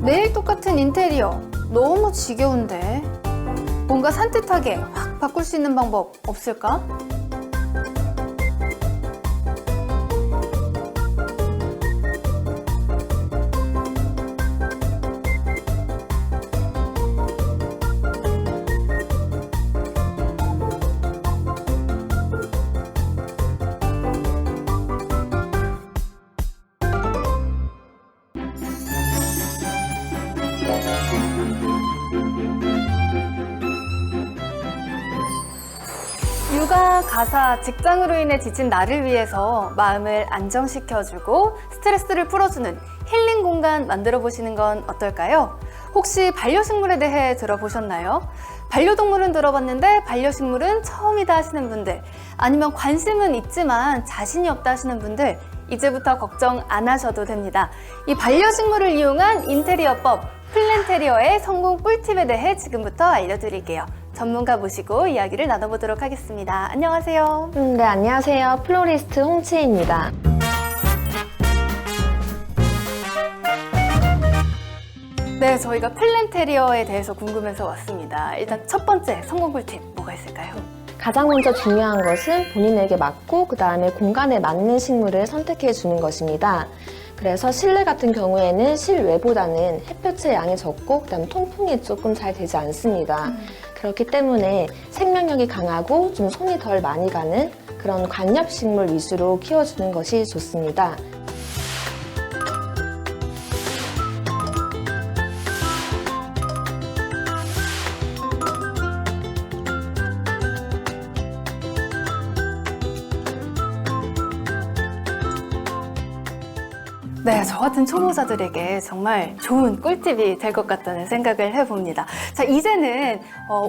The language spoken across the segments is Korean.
매일 똑같은 인테리어 너무 지겨운데 뭔가 산뜻하게 확 바꿀 수 있는 방법 없을까? 육아, 가사, 직장으로 인해 지친 나를 위해서 마음을 안정시켜주고 스트레스를 풀어주는 힐링 공간 만들어 보시는 건 어떨까요? 혹시 반려식물에 대해 들어보셨나요? 반려동물은 들어봤는데 반려식물은 처음이다 하시는 분들, 아니면 관심은 있지만 자신이 없다 하시는 분들, 이제부터 걱정 안 하셔도 됩니다. 이 반려식물을 이용한 인테리어법, 플랜테리어의 성공 꿀팁에 대해 지금부터 알려드릴게요. 전문가 모시고 이야기를 나눠보도록 하겠습니다. 안녕하세요. 네, 안녕하세요. 플로리스트 홍치입니다. 네, 저희가 플랜테리어에 대해서 궁금해서 왔습니다. 일단 첫 번째 성공 꿀팁 뭐가 있을까요? 가장 먼저 중요한 것은 본인에게 맞고 그 다음에 공간에 맞는 식물을 선택해 주는 것입니다. 그래서 실내 같은 경우에는 실외보다는 햇볕의 양이 적고 그다음에 통풍이 조금 잘 되지 않습니다. 그렇기 때문에 생명력이 강하고 좀 손이 덜 많이 가는 그런 관엽식물 위주로 키워주는 것이 좋습니다. 네, 저 같은 초보자들에게 정말 좋은 꿀팁이 될 것 같다는 생각을 해봅니다. 자, 이제는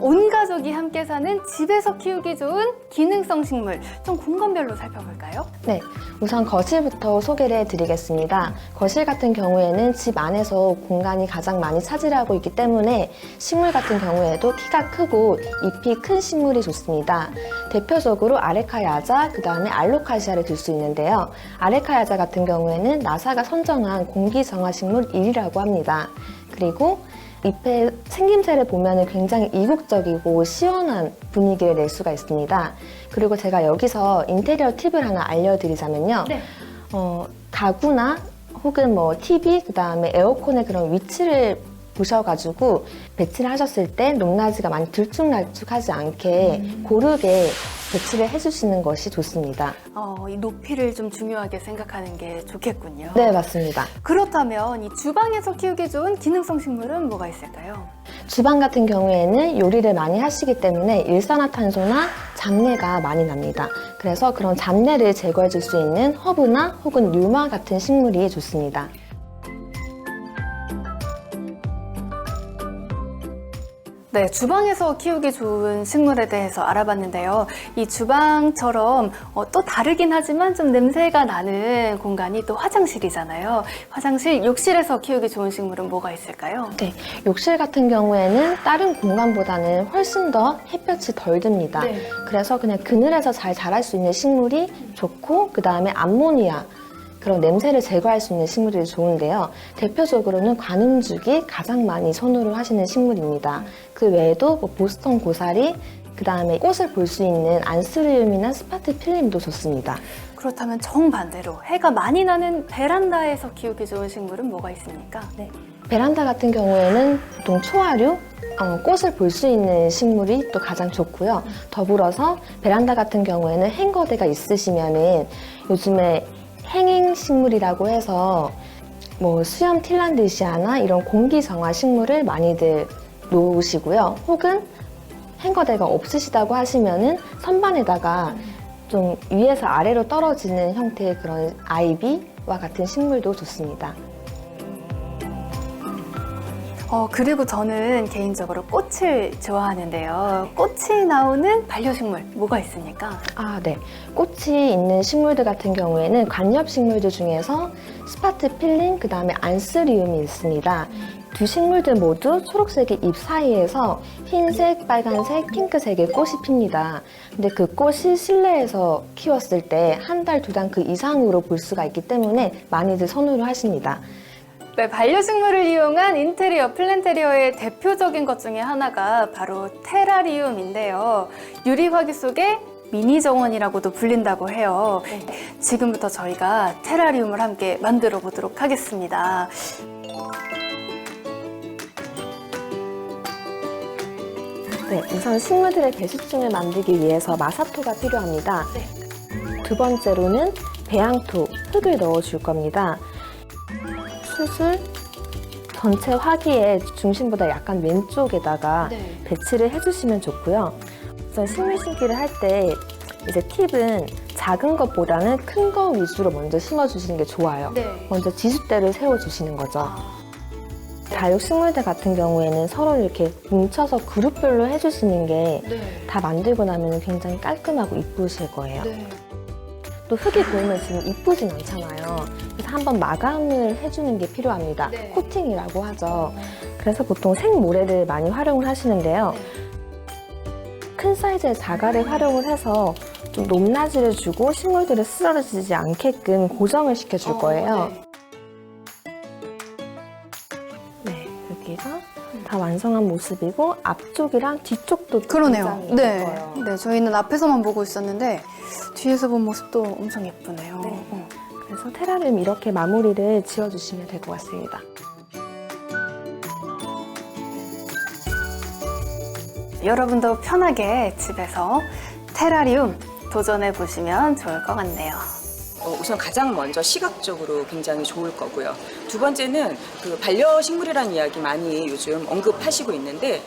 온 가족이 함께 사는 집에서 키우기 좋은 기능성 식물, 좀 공간별로 살펴볼까요? 네, 우선 거실부터 소개를 해드리겠습니다. 거실 같은 경우에는 집 안에서 공간이 가장 많이 차지하고 있기 때문에 식물 같은 경우에도 키가 크고 잎이 큰 식물이 좋습니다. 대표적으로 아레카야자, 그 다음에 알로카시아를 들 수 있는데요. 아레카야자 같은 경우에는 나사가 선정한 공기정화 식물 1위라고 합니다. 그리고 잎의 생김새를 보면 굉장히 이국적이고 시원한 분위기를 낼 수가 있습니다. 그리고 제가 여기서 인테리어 팁을 하나 알려드리자면요. 네. 가구나 혹은 뭐 TV, 그 다음에 에어컨의 그런 위치를 보셔가지고 배치를 하셨을 때 높낮이가 많이 들쭉날쭉하지 않게 고르게 배치를 해주시는 것이 좋습니다. 이 높이를 좀 중요하게 생각하는 게 좋겠군요. 네, 맞습니다. 그렇다면 이 주방에서 키우기 좋은 기능성 식물은 뭐가 있을까요? 주방 같은 경우에는 요리를 많이 하시기 때문에 일산화탄소나 잡내가 많이 납니다. 그래서 그런 잡내를 제거해 줄 수 있는 허브나 혹은 류마 같은 식물이 좋습니다. 네, 주방에서 키우기 좋은 식물에 대해서 알아봤는데요. 이 주방처럼 또 다르긴 하지만 좀 냄새가 나는 공간이 또 화장실이잖아요. 화장실, 욕실에서 키우기 좋은 식물은 뭐가 있을까요? 네, 욕실 같은 경우에는 다른 공간보다는 훨씬 더 햇볕이 덜 듭니다. 네. 그래서 그냥 그늘에서 잘 자랄 수 있는 식물이 좋고 그 다음에 암모니아 그런 냄새를 제거할 수 있는 식물들이 좋은데요. 대표적으로는 관음죽이 가장 많이 선호를 하시는 식물입니다. 그 외에도 뭐 보스턴 고사리, 그 다음에 꽃을 볼 수 있는 안스리움이나 스파트 필름도 좋습니다. 그렇다면 정반대로 해가 많이 나는 베란다에서 키우기 좋은 식물은 뭐가 있습니까? 네. 베란다 같은 경우에는 보통 초하류, 꽃을 볼 수 있는 식물이 또 가장 좋고요. 더불어서 베란다 같은 경우에는 행거대가 있으시면은 요즘에 행잉 식물이라고 해서 뭐 수염 틸란드시아나 이런 공기 정화 식물을 많이들 놓으시고요. 혹은 행거대가 없으시다고 하시면은 선반에다가 좀 위에서 아래로 떨어지는 형태의 그런 아이비와 같은 식물도 좋습니다. 그리고 저는 개인적으로 꽃을 좋아하는데요. 꽃이 나오는 반려식물 뭐가 있습니까? 네. 꽃이 있는 식물들 같은 경우에는 관엽식물들 중에서 스파트 필링, 그 다음에 안스리움이 있습니다. 두 식물들 모두 초록색의 잎 사이에서 흰색, 빨간색, 핑크색의 꽃이 핍니다. 근데 그 꽃이 실내에서 키웠을 때 한 달, 두 달 그 이상으로 볼 수가 있기 때문에 많이들 선호를 하십니다. 네, 반려식물을 이용한 인테리어, 플랜테리어의 대표적인 것 중에 하나가 바로 테라리움인데요. 유리화기 속의 미니 정원이라고도 불린다고 해요. 지금부터 저희가 테라리움을 함께 만들어 보도록 하겠습니다. 네, 우선 식물들의 배수층을 만들기 위해서 마사토가 필요합니다. 두 번째로는 배양토, 흙을 넣어줄 겁니다. 수술 전체 화기의 중심보다 약간 왼쪽에다가 배치를 해주시면 좋고요. 우선 식물 심기를 할 때 이제 팁은 작은 것보다는 큰 거 위주로 먼저 심어주시는 게 좋아요. 먼저 지수대를 세워주시는 거죠. 다육식물들 같은 경우에는 서로 이렇게 뭉쳐서 그룹별로 해주시는 게 다 만들고 나면 굉장히 깔끔하고 이쁘실 거예요. 또 흙이 보이면 지금 이쁘진 않잖아요. 그래서 한번 마감을 해주는 게 필요합니다. 코팅이라고 하죠. 그래서 보통 생모래를 많이 활용을 하시는데요. 큰 사이즈의 자갈을 활용을 해서 좀 높낮이를 주고 식물들이 쓰러지지 않게끔 고정을 시켜줄 거예요. 네, 여기가 다 완성한 모습이고 앞쪽이랑 뒤쪽도 그러네요. 굉장히 네. 예뻐요. 네, 저희는 앞에서만 보고 있었는데 뒤에서 본 모습도 엄청 예쁘네요. 그래서 테라리움 이렇게 마무리를 지어주시면 될 것 같습니다. 여러분도 편하게 집에서 테라리움 도전해 보시면 좋을 것 같네요. 우선 가장 먼저 시각적으로 굉장히 좋을 거고요. 두 번째는 그 반려식물이라는 이야기 많이 요즘 언급하시고 있는데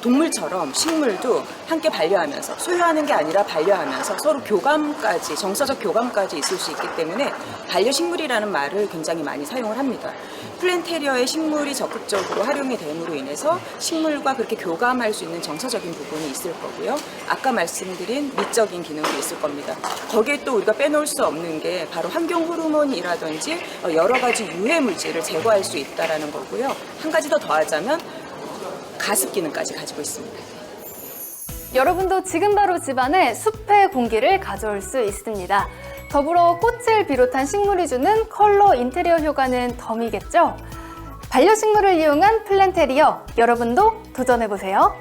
동물처럼 식물도 함께 반려하면서 소유하는 게 아니라 반려하면서 서로 교감까지 정서적 교감까지 있을 수 있기 때문에 반려식물이라는 말을 굉장히 많이 사용을 합니다. 플랜테리어의 식물이 적극적으로 활용이 됨으로 인해서 식물과 그렇게 교감할 수 있는 정서적인 부분이 있을 거고요. 아까 말씀드린 미적인 기능도 있을 겁니다. 거기에 또 우리가 빼놓을 수 없는 게 바로 환경 호르몬이라든지 여러 가지 유해 물질을 제거할 수 있다는 거고요. 한 가지 더 더하자면 가습 기능까지 가지고 있습니다. 여러분도 지금 바로 집안에 숲의 공기를 가져올 수 있습니다. 더불어 꽃을 비롯한 식물이 주는 컬러 인테리어 효과는 덤이겠죠? 반려식물을 이용한 플랜테리어, 여러분도 도전해보세요.